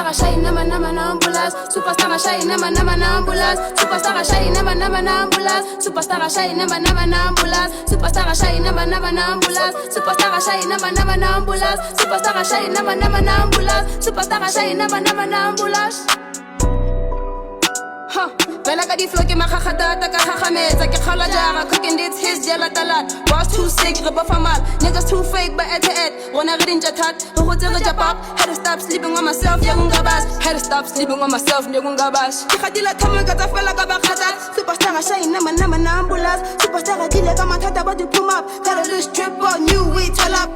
Superstar shy nama ambulance. Superstar shy nama ambulance. Superstar shy nama ambulance. Superstar shy nama ambulance. Superstar shy nama ambulance. Superstar shy nama ambulance. Superstar shy nama ambulance. Superstar shy nama ambulance. Vela ka di flow ke makhakhata ka khakhmetsa ke khala jara cooking this his jela talat boss too sick re ba famal niggas too fake but at rona re dinja that re go tsere ja pop had to stop sleeping on myself ya ngabas had to stop sleeping on myself ne ngabas ke khadila thama ka fela ka ba khata superstar shy nama ambulance superstar dile ka mathata ba di pull up got a little strip on you we tell up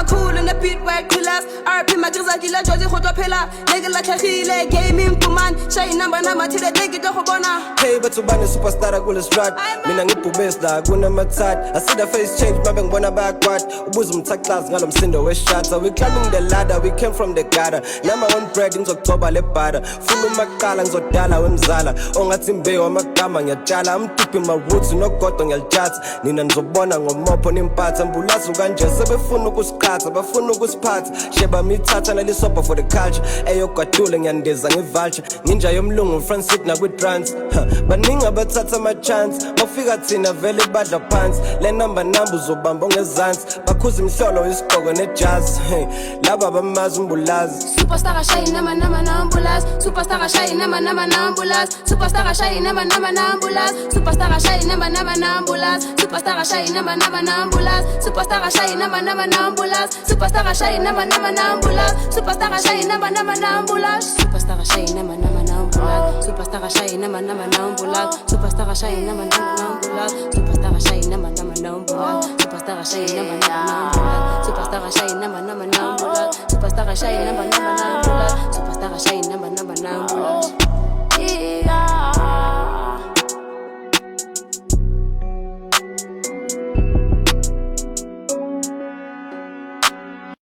cool in the pit white killers RP magriza dila jozi go tlophela nigga la tlhagile gaming puman shy nama thile deke go bona. Hey, but ubani superstar kule strat. Mina ngibhubesta kunamatsat. I see the face change, babe ngibona backward. Ubuza umthaqazi ngalo msindo we-shots. We climbing the ladder, we came from the gutter. Now my own bread ngizogcoba le butter. Funa umaqala ngizodala wemzala. Ongathi imbewu amagama ngiyatshala. I'm deep in my roots, unogodo ngiyalithatha. Nina nizobona ngomopho nimpatha. Mbulazi kanje sebefuna ukusiqhatha, bafuna ukusiphatha. Sheba mithatha nalisopa for the culture. Eyo kwadule ngiyandiza ngivulture. Nginja yomlungu Francis na with trans. Baningi abathatha ama-chance. Mafika thina vele badla phansi. Le number uzobamba ongezansi. Bakhuza imhlolo isigqoko ne-jazz. Laba bamazi umbulazi. Superstar shy nama ambulance. Superstar shy nama ambulance. Superstar shy nama ambulance. Superstar shy nama ambulance. Superstar shy nama ambulance. Superstar shy nama ambulance. Superstar shy nama ambulance. Superstar shy nama ambulance. Superstar shy nama ambulance. Superstar shy nama ambulance. Superstar shy nama ambulance. Superstar shy nama ambulance. Superstar shy nama ambulance. Superstar shy nama ambulance. Superstar shy nama ambulance. Superstar shy nama ambulance.